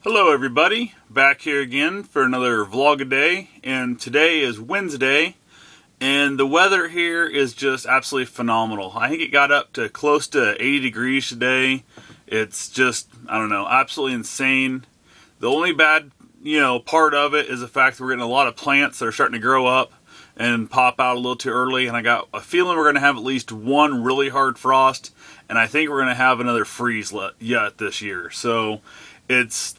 Hello everybody, back here again for another vlog-a-day, and today is Wednesday, and the weather here is just absolutely phenomenal. I think it got up to close to 80 degrees today. It's just, I don't know, absolutely insane. The only bad, part of it is the fact that we're getting a lot of plants that are starting to grow up and pop out a little too early, and I got a feeling we're going to have at least one really hard frost, and I think we're going to have another freeze yet this year. So it's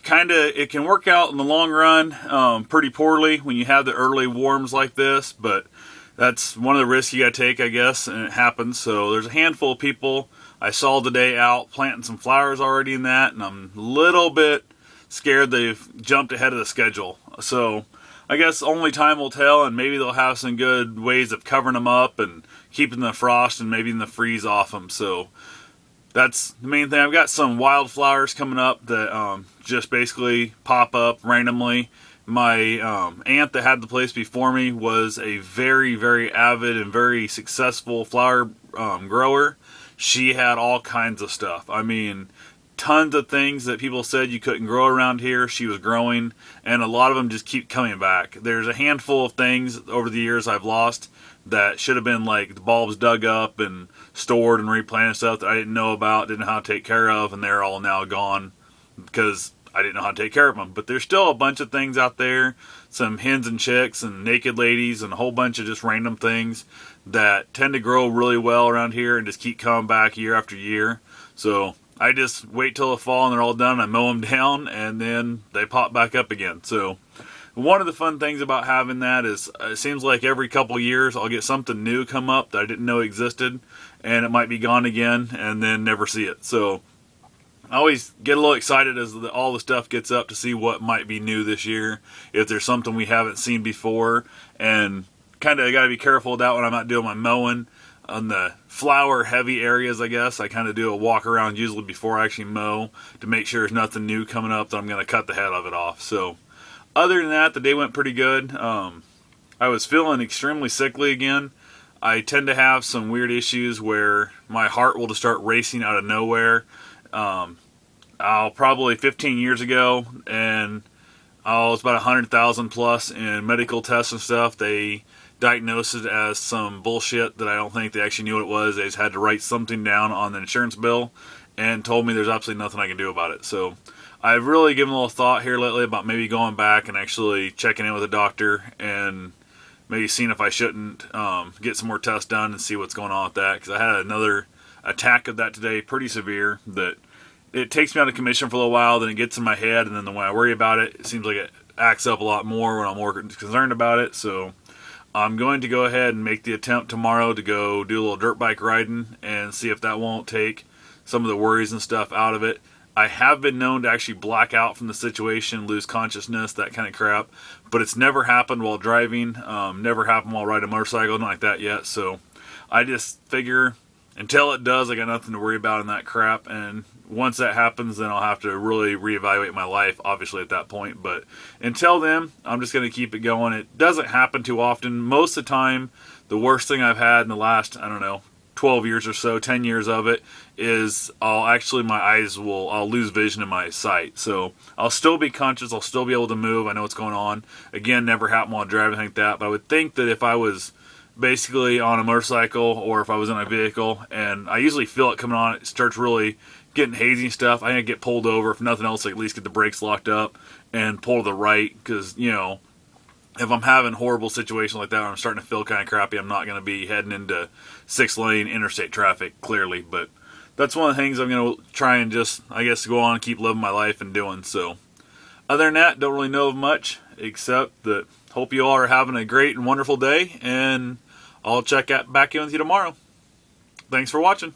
it can work out in the long run pretty poorly when you have the early warms like this, but that's one of the risks you got to take, I guess, and it happens. So there's a handful of people I saw today out planting some flowers already in that, and I'm a little bit scared they've jumped ahead of the schedule. So I guess only time will tell, and maybe they'll have some good ways of covering them up and keeping the frost and maybe the freeze off them. So that's the main thing. I've got some wildflowers coming up that just basically pop up randomly. My aunt that had the place before me was a very, very avid and very successful flower grower. She had all kinds of stuff. I mean, tons of things that people said you couldn't grow around here, she was growing, and a lot of them just keep coming back. There's a handful of things over the years I've lost that should have been like the bulbs dug up and stored and replanted, stuff that I didn't know about, didn't know how to take care of, and they're all now gone because I didn't know how to take care of them. But there's still a bunch of things out there, some hens and chicks and naked ladies and a whole bunch of just random things that tend to grow really well around here and just keep coming back year after year. So I just wait till the fall and they're all done, I mow them down, and then they pop back up again. So one of the fun things about having that is it seems like every couple years I'll get something new come up that I didn't know existed, and it might be gone again and then never see it. So I always get a little excited as all the stuff gets up to see what might be new this year, if there's something we haven't seen before, and kind of got to be careful with that when I'm not doing my mowing. On the flower heavy areas, I guess, I kind of do a walk around usually before I actually mow to make sure there's nothing new coming up that I'm going to cut the head of it off. So other than that, the day went pretty good. I was feeling extremely sickly again. I tend to have some weird issues where my heart will just start racing out of nowhere. Probably 15 years ago, and I was about 100,000 plus in medical tests and stuff. They diagnosed it as some bullshit that I don't think they actually knew what it was. They just had to write something down on the insurance bill and told me there's absolutely nothing I can do about it. So I've really given a little thought here lately about maybe going back and actually checking in with a doctor and maybe seeing if I shouldn't get some more tests done and see what's going on with that, because I had another attack of that today, pretty severe, that it takes me out of commission for a little while, then it gets in my head, and then when I worry about it, it seems like it acts up a lot more when I'm more concerned about it. So I'm going to go ahead and make the attempt tomorrow to go do a little dirt bike riding and see if that won't take some of the worries and stuff out of it. I have been known to actually black out from the situation, lose consciousness, that kind of crap, but it's never happened while driving, never happened while riding a motorcycle, nothing like that yet. So I just figure until it does, I got nothing to worry about in that crap, and once that happens, then I'll have to really reevaluate my life, obviously, at that point. But until then, I'm just going to keep it going. It doesn't happen too often. Most of the time, the worst thing I've had in the last, 12 years or so, 10 years of it, is I'll lose vision in my sight. So I'll still be conscious, I'll still be able to move, I know what's going on. Again, never happened while driving like that, but I would think that if I was basically on a motorcycle or if I was in a vehicle, and I usually feel it coming on, it starts really getting hazy and stuff, I think I get pulled over. If nothing else, I at least get the brakes locked up and pull to the right, because, if I'm having horrible situations like that where I'm starting to feel kind of crappy, I'm not going to be heading into 6-lane interstate traffic, clearly. But that's one of the things I'm going to try and just, go on and keep living my life and doing. So other than that, don't really know of much, except that hope you all are having a great and wonderful day, and I'll check back in with you tomorrow. Thanks for watching.